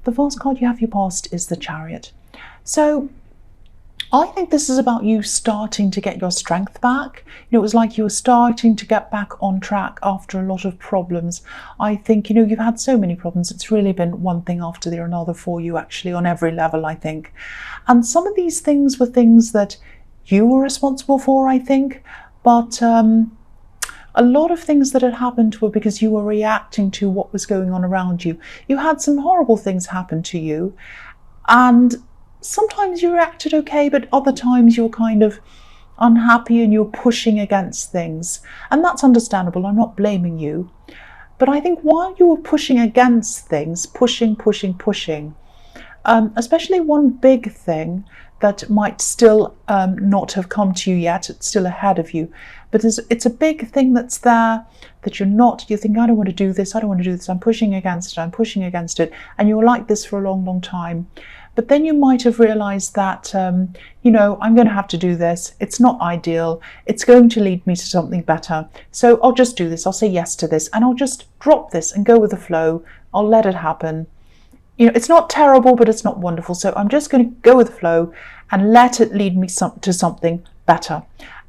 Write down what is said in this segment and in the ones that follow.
The first card you have your past is the Chariot. So I think this is about you starting to get your strength back. It was like you were starting to get back on track after a lot of problems. I think, you've had so many problems. It's really been one thing after the another for you, actually, on every level, I think. And some of these things were things that you were responsible for, I think. But a lot of things that had happened were because you were reacting to what was going on around you. You had some horrible things happen to you, and sometimes you reacted okay, but other times you're kind of unhappy and you're pushing against things. And that's understandable. I'm not blaming you. But I think while you were pushing against things, pushing, especially one big thing that might still not have come to you yet, it's still ahead of you, but it's a big thing that's there that you think, I don't want to do this, I'm pushing against it, and you were like this for a long, long time. But then you might have realized that, I'm going to have to do this. It's not ideal. It's going to lead me to something better. So I'll just do this. I'll say yes to this, and I'll just drop this and go with the flow. I'll let it happen. It's not terrible, but it's not wonderful. So I'm just going to go with the flow and let it lead me to something better.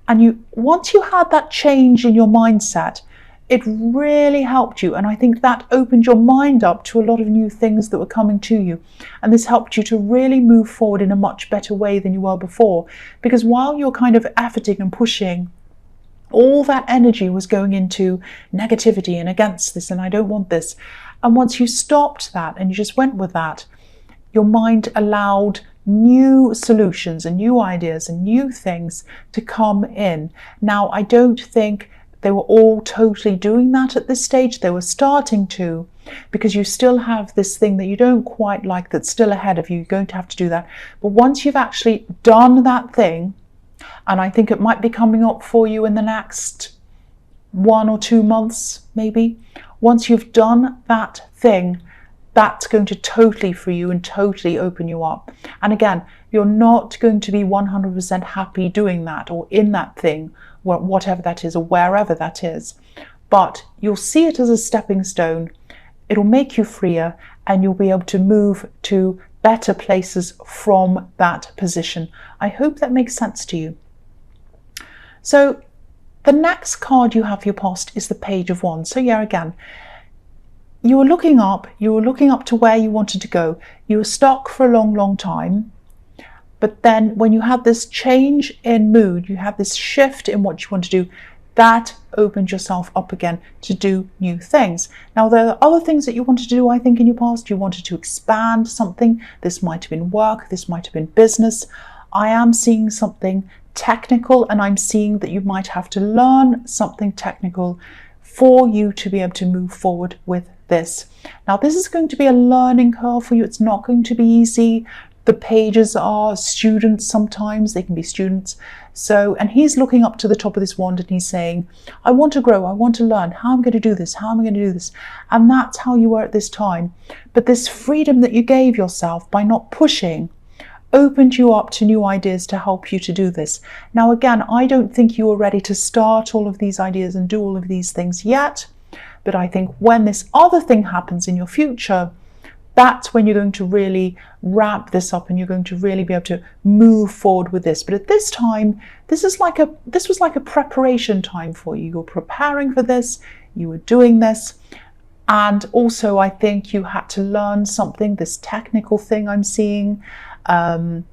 And once you had that change in your mindset, it really helped you. And I think that opened your mind up to a lot of new things that were coming to you. And this helped you to really move forward in a much better way than you were before. Because while you're kind of efforting and pushing, all that energy was going into negativity and against this, and I don't want this. And once you stopped that and you just went with that, your mind allowed new solutions and new ideas and new things to come in. Now, I don't think they were all totally doing that at this stage. They were starting to, because you still have this thing that you don't quite like that's still ahead of you. You're going to have to do that. But once you've actually done that thing, and I think it might be coming up for you in the next 1 or 2 months, maybe. Once you've done that thing, that's going to totally free you and totally open you up. And again, you're not going to be 100% happy doing that or in that thing, whatever that is or wherever that is. But you'll see it as a stepping stone. It'll make you freer, and you'll be able to move to better places from that position. I hope that makes sense to you. So the next card you have for your past is the Page of Wands. So yeah, again, you were looking up to where you wanted to go. You were stuck for a long, long time. But then when you had this change in mood, you had this shift in what you want to do, that opened yourself up again to do new things. Now, there are other things that you wanted to do, I think, in your past. You wanted to expand something. This might have been work. This might have been business. I am seeing something technical, and I'm seeing that you might have to learn something technical for you to be able to move forward with this. Now, this is going to be a learning curve for you. It's not going to be easy. The pages are students sometimes. They can be students. So, and he's looking up to the top of this wand and he's saying, I want to grow. I want to learn. How am I going to do this? How am I going to do this? And that's how you were at this time. But this freedom that you gave yourself by not pushing opened you up to new ideas to help you to do this. Now, again, I don't think you are ready to start all of these ideas and do all of these things yet. But I think when this other thing happens in your future, that's when you're going to really wrap this up and you're going to really be able to move forward with this. But at this time, this was like a preparation time for you. You're preparing for this, you were doing this. And also, I think you had to learn something, this technical thing I'm seeing. It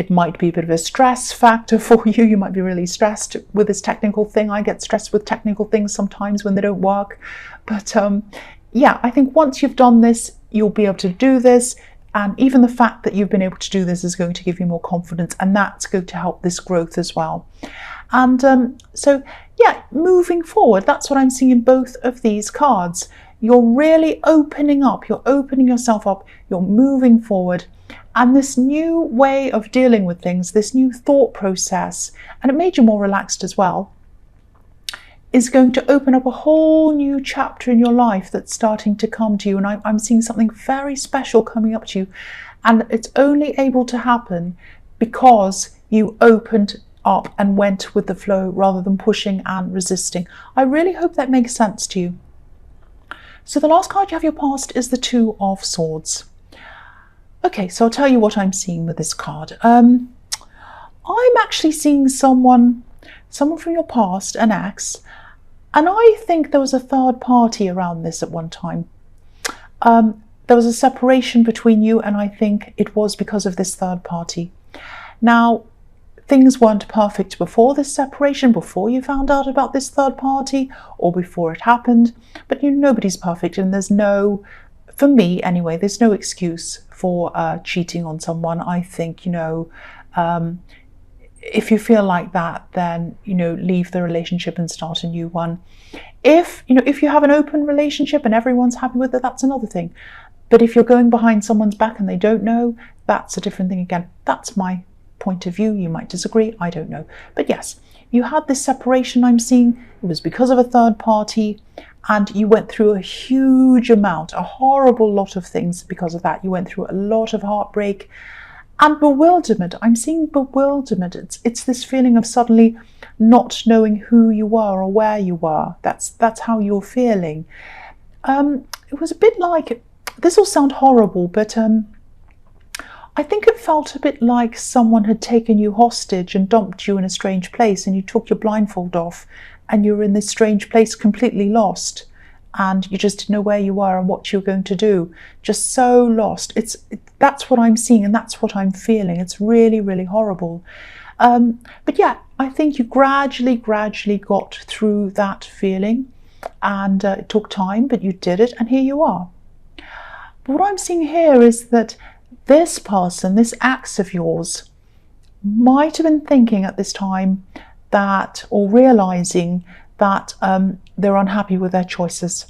might be a bit of a stress factor for you. You might be really stressed with this technical thing. I get stressed with technical things sometimes when they don't work. But yeah, I think once you've done this, you'll be able to do this. And even the fact that you've been able to do this is going to give you more confidence, and that's going to help this growth as well. And so, yeah, moving forward, that's what I'm seeing in both of these cards. You're really opening up, you're opening yourself up, you're moving forward. And this new way of dealing with things, this new thought process, and it made you more relaxed as well, is going to open up a whole new chapter in your life that's starting to come to you. And I'm seeing something very special coming up to you. And it's only able to happen because you opened up and went with the flow rather than pushing and resisting. I really hope that makes sense to you. So the last card you have your past is the Two of Swords. Okay, so I'll tell you what I'm seeing with this card. I'm actually seeing someone from your past, an ex, and I think there was a third party around this at one time. There was a separation between you, and I think it was because of this third party. Now, things weren't perfect before this separation, before you found out about this third party, or before it happened, but nobody's perfect, and there's no, for me anyway, there's no excuse for cheating on someone. I think, if you feel like that, then, leave the relationship and start a new one. If you have an open relationship and everyone's happy with it, that's another thing. But if you're going behind someone's back and they don't know, that's a different thing again. That's my point of view. You might disagree, I don't know. But yes, you had this separation I'm seeing. It was because of a third party, and you went through a huge amount, a horrible lot of things because of that. You went through a lot of heartbreak and bewilderment. I'm seeing bewilderment. It's this feeling of suddenly not knowing who you were or where you were. That's how you're feeling. It was a bit like, this will sound horrible, but I think it felt a bit like someone had taken you hostage and dumped you in a strange place, and you took your blindfold off and you were in this strange place completely lost, and you just didn't know where you were and what you were going to do. Just so lost. That's what I'm seeing, and that's what I'm feeling. It's really, really horrible. But yeah, I think you gradually got through that feeling, and it took time, but you did it, and here you are. But what I'm seeing here is that this person, this ex of yours, might have been thinking at this time that, or realizing that they're unhappy with their choices.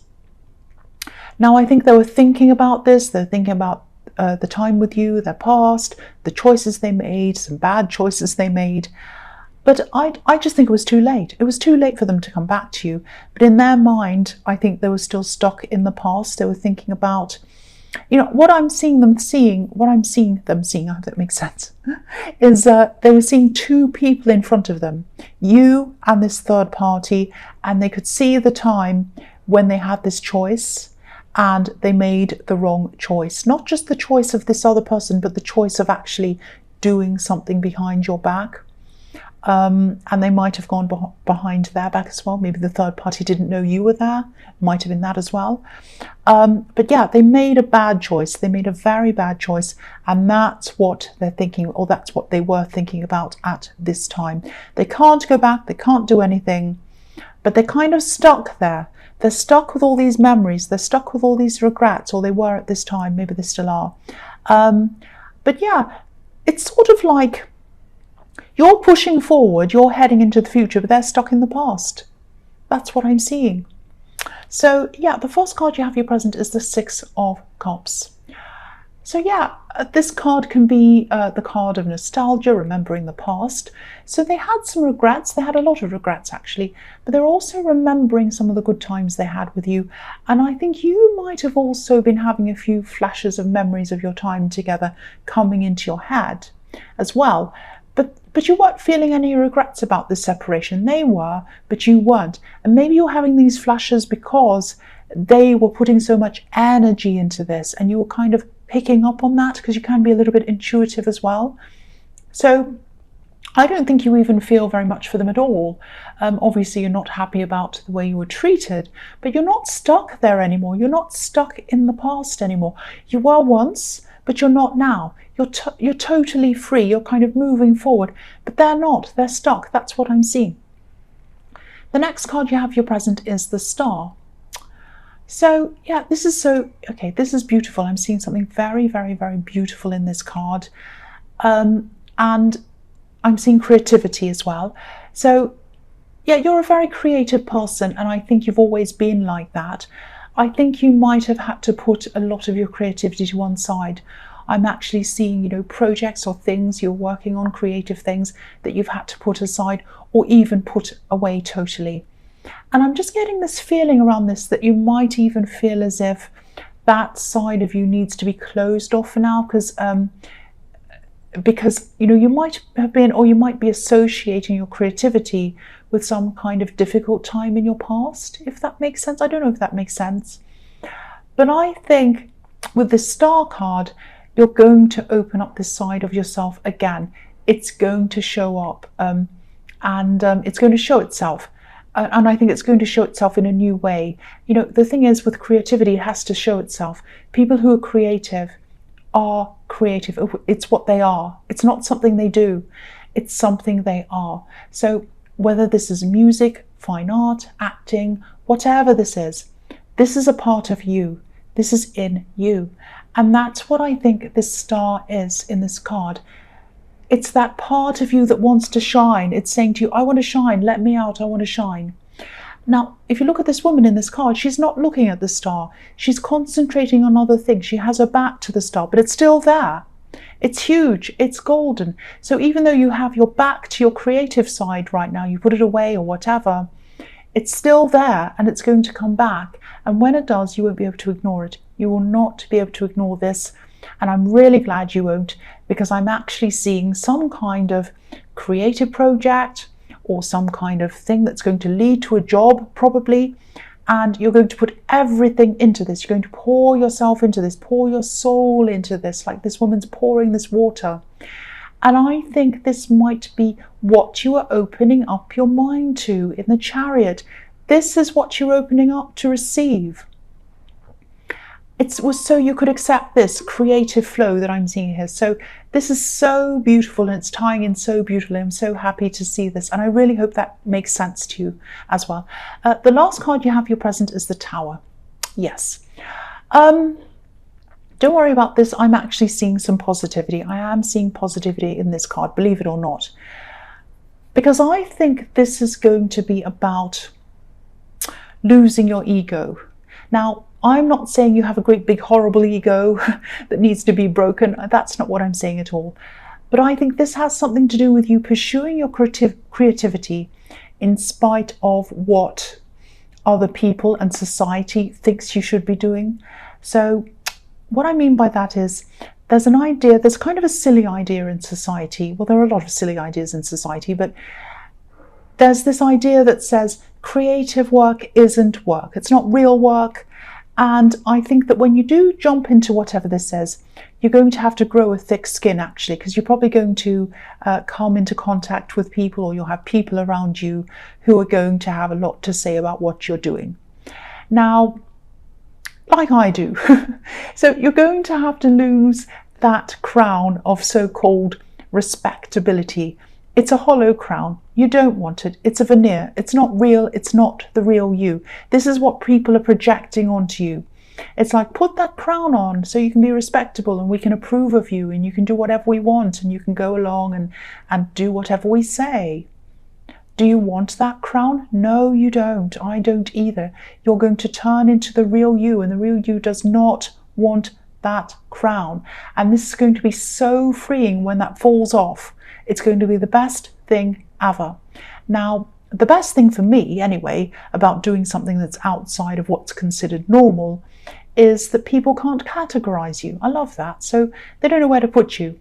Now, I think they were thinking about this. They're thinking about the time with you, their past, the choices they made, some bad choices they made. But I just think it was too late. It was too late for them to come back to you. But in their mind, I think they were still stuck in the past. They were thinking about, what I'm seeing them seeing, I hope that makes sense, is they were seeing two people in front of them, you and this third party, and they could see the time when they had this choice and they made the wrong choice. Not just the choice of this other person, but the choice of actually doing something behind your back. And they might have gone behind their back as well. Maybe the third party didn't know you were there. Might have been that as well. But yeah, they made a bad choice. They made a very bad choice. And that's what they're thinking, or that's what they were thinking about at this time. They can't go back. They can't do anything. But they're kind of stuck there. They're stuck with all these memories. They're stuck with all these regrets, or they were at this time. Maybe they still are. But yeah, it's sort of like, you're pushing forward, you're heading into the future, but they're stuck in the past. That's what I'm seeing. So yeah, the first card you have your present is the Six of Cups. So yeah, this card can be the card of nostalgia, remembering the past. So they had some regrets. They had a lot of regrets actually, but they're also remembering some of the good times they had with you. And I think you might have also been having a few flashes of memories of your time together coming into your head as well. But you weren't feeling any regrets about this separation. They were, but you weren't. And maybe you're having these flashes because they were putting so much energy into this, and you were kind of picking up on that, because you can be a little bit intuitive as well. So I don't think you even feel very much for them at all. Obviously, you're not happy about the way you were treated, but you're not stuck there anymore. You're not stuck in the past anymore. You were once, but you're not now. You're totally free. You're kind of moving forward, but they're not. They're stuck. That's what I'm seeing. The next card you have your present is the Star. So yeah, this is beautiful. I'm seeing something very, very, very beautiful in this card. And I'm seeing creativity as well. So yeah, you're a very creative person, and I think you've always been like that. I think you might have had to put a lot of your creativity to one side. I'm actually seeing, projects or things you're working on, creative things that you've had to put aside or even put away totally. And I'm just getting this feeling around this, that you might even feel as if that side of you needs to be closed off for now, because you might have been, or you might be associating your creativity with some kind of difficult time in your past, if that makes sense. I don't know if that makes sense. But I think with the Star card, you're going to open up this side of yourself again. It's going to show up, and it's going to show itself. And I think it's going to show itself in a new way. You know, the thing is with creativity, it has to show itself. People who are creative are creative. It's what they are. It's not something they do. It's something they are. So whether this is music, fine art, acting, whatever this is a part of you. This is in you. And that's what I think this star is in this card. It's that part of you that wants to shine. It's saying to you, I want to shine, let me out, I want to shine. Now, if you look at this woman in this card, she's not looking at the star. She's concentrating on other things. She has her back to the star, but it's still there. It's huge, it's golden. So even though you have your back to your creative side right now, you put it away or whatever, it's still there and it's going to come back. And when it does, you won't be able to ignore it. You will not be able to ignore this. And I'm really glad you won't, because I'm actually seeing some kind of creative project or some kind of thing that's going to lead to a job probably. And you're going to put everything into this. You're going to pour yourself into this, pour your soul into this, like this woman's pouring this water. And I think this might be what you are opening up your mind to in the Chariot. This is what you're opening up to receive. It was so you could accept this creative flow that I'm seeing here. So this is so beautiful and it's tying in so beautifully. I'm so happy to see this. And I really hope that makes sense to you as well. The last card you have your present is the Tower. Yes. Don't worry about this. I'm actually seeing some positivity. I am seeing positivity in this card, believe it or not. Because I think this is going to be about losing your ego. Now, I'm not saying you have a great big horrible ego that needs to be broken. That's not what I'm saying at all. But I think this has something to do with you pursuing your creativity in spite of what other people and society thinks you should be doing. So what I mean by that is there's an idea, there's kind of a silly idea in society. Well, there are a lot of silly ideas in society, but there's this idea that says creative work isn't work. It's not real work. And I think that when you do jump into whatever this says, you're going to have to grow a thick skin actually, because you're probably going to come into contact with people, or you'll have people around you who are going to have a lot to say about what you're doing. Now, like I do. So you're going to have to lose that crown of so-called respectability. It's a hollow crown. You don't want it. It's a veneer. It's not real. It's not the real you. This is what people are projecting onto you. It's like, put that crown on so you can be respectable and we can approve of you and you can do whatever we want and you can go along and do whatever we say. Do you want that crown? No, you don't. I don't either. You're going to turn into the real you, and the real you does not want that crown. And this is going to be so freeing when that falls off. It's going to be the best thing ever. Now, the best thing for me, anyway, about doing something that's outside of what's considered normal is that people can't categorize you. I love that. So they don't know where to put you.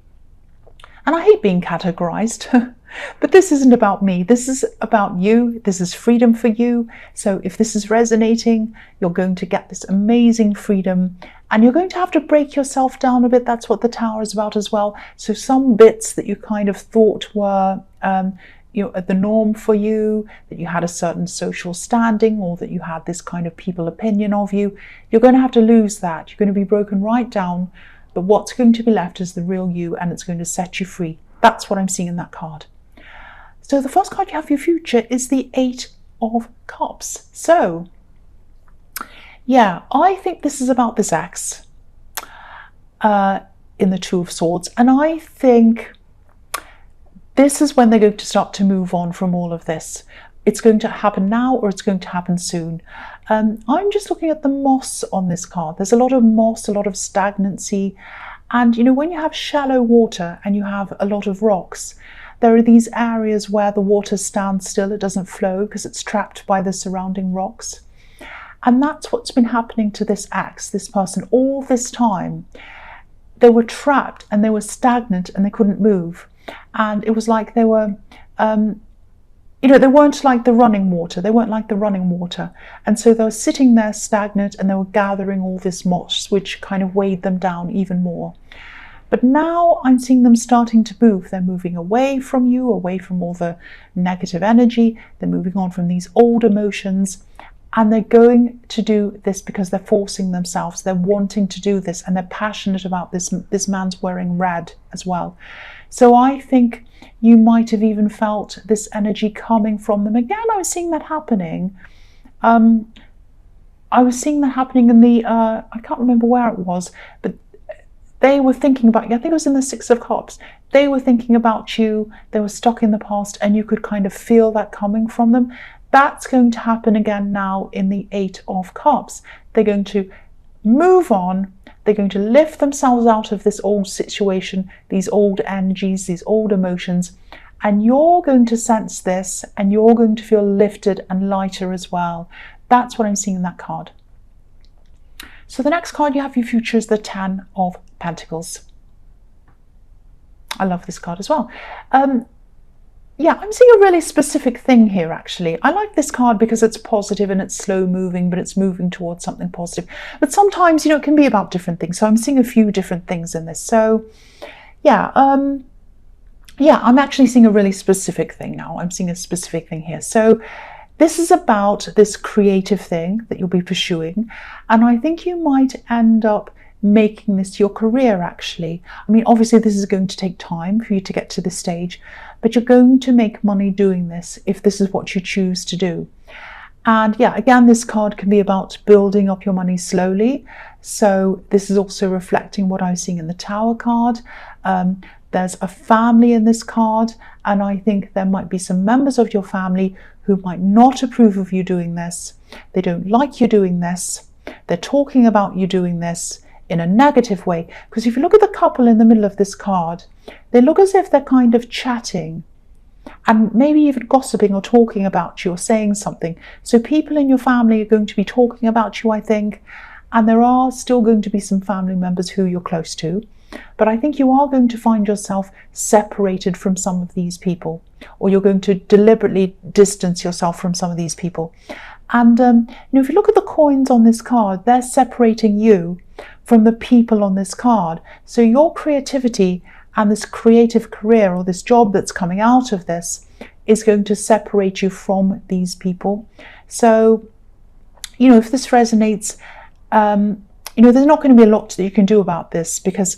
And I hate being categorized. But this isn't about me. This is about you. This is freedom for you. So if this is resonating, you're going to get this amazing freedom, and you're going to have to break yourself down a bit. That's what the Tower is about as well. So some bits that you kind of thought were the norm for you, that you had a certain social standing, or that you had this kind of people opinion of you, you're going to have to lose that. You're going to be broken right down. But what's going to be left is the real you, and it's going to set you free. That's what I'm seeing in that card. So the first card you have for your future is the 8 of Cups. So, yeah, I think this is about this ex in the 2 of Swords. And I think this is when they're going to start to move on from all of this. It's going to happen now, or it's going to happen soon. I'm just looking at the moss on this card. There's a lot of moss, a lot of stagnancy. And, you know, when you have shallow water and you have a lot of rocks, there are these areas where the water stands still, it doesn't flow because it's trapped by the surrounding rocks. And that's what's been happening to this ex, this person, all this time. They were trapped and they were stagnant and they couldn't move. And it was like they were, they weren't like the running water. They weren't like the running water. And so they were sitting there stagnant, and they were gathering all this moss, which kind of weighed them down even more. But now I'm seeing them starting to move. They're moving away from you, away from all the negative energy. They're moving on from these old emotions. And they're going to do this because they're forcing themselves. They're wanting to do this, and they're passionate about this. This man's wearing red as well. So I think you might have even felt this energy coming from them. Again, I was seeing that happening. I was seeing that happening in the, I can't remember where it was, but they were thinking about you. I think it was in the Six of Cups. They were thinking about you. They were stuck in the past, and you could kind of feel that coming from them. That's going to happen again now in the Eight of Cups. They're going to move on. They're going to lift themselves out of this old situation, these old energies, these old emotions. And you're going to sense this, and you're going to feel lifted and lighter as well. That's what I'm seeing in that card. So the next card you have for your future is the Ten of Pentacles. I love this card as well. Yeah, I'm seeing a really specific thing here, actually. I like this card because it's positive and it's slow moving, but it's moving towards something positive. But sometimes, it can be about different things. So I'm seeing a few different things in this. So yeah, I'm actually seeing a really specific thing now. I'm seeing a specific thing here. So this is about this creative thing that you'll be pursuing. And I think you might end up making this your career, actually. I mean, obviously this is going to take time for you to get to this stage, but you're going to make money doing this if this is what you choose to do. And yeah, again, this card can be about building up your money slowly. So this is also reflecting what I was seeing in the Tower card. There's a family in this card, and I think there might be some members of your family who might not approve of you doing this. They don't like you doing this. They're talking about you doing this in a negative way. Because if you look at the couple in the middle of this card, they look as if they're kind of chatting and maybe even gossiping or talking about you or saying something. So people in your family are going to be talking about you, I think, and there are still going to be some family members who you're close to. But I think you are going to find yourself separated from some of these people, or you're going to deliberately distance yourself from some of these people. And if you look at the coins on this card, they're separating you from the people on this card. So your creativity and this creative career or this job that's coming out of this is going to separate you from these people. So, if this resonates, there's not going to be a lot that you can do about this, because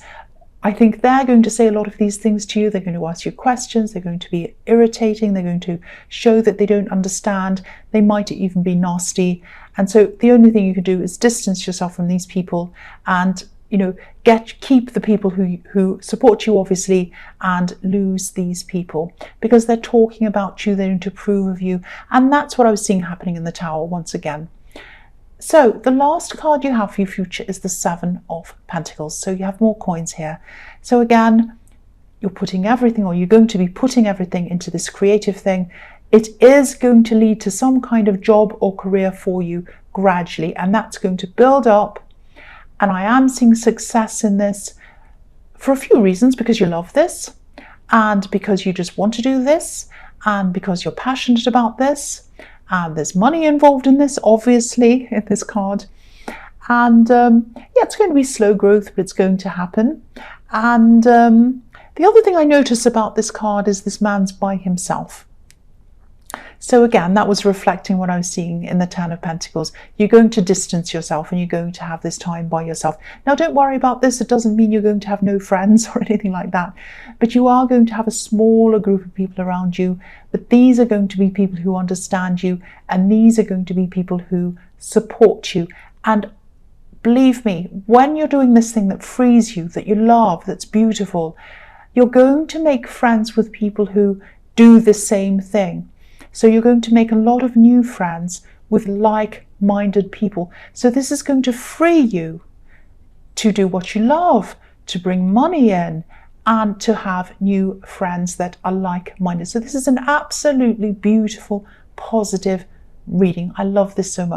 I think they're going to say a lot of these things to you. They're going to ask you questions. They're going to be irritating. They're going to show that they don't understand. They might even be nasty. And so the only thing you can do is distance yourself from these people and, keep the people who support you, obviously, and lose these people because they're talking about you. They don't approve of you. And that's what I was seeing happening in the Tower once again. So the last card you have for your future is the Seven of Pentacles. So you have more coins here. So again, you're putting everything, or you're going to be putting everything into this creative thing. It is going to lead to some kind of job or career for you gradually, and that's going to build up. And I am seeing success in this for a few reasons, because you love this, and because you just want to do this, and because you're passionate about this. And there's money involved in this, obviously, in this card. And it's going to be slow growth, but it's going to happen. And the other thing I notice about this card is this man's by himself. So again, that was reflecting what I was seeing in the Ten of Pentacles. You're going to distance yourself and you're going to have this time by yourself. Now, don't worry about this. It doesn't mean you're going to have no friends or anything like that. But you are going to have a smaller group of people around you. But these are going to be people who understand you. And these are going to be people who support you. And believe me, when you're doing this thing that frees you, that you love, that's beautiful, you're going to make friends with people who do the same thing. So you're going to make a lot of new friends with like-minded people. So this is going to free you to do what you love, to bring money in, and to have new friends that are like-minded. So this is an absolutely beautiful, positive reading. I love this so much.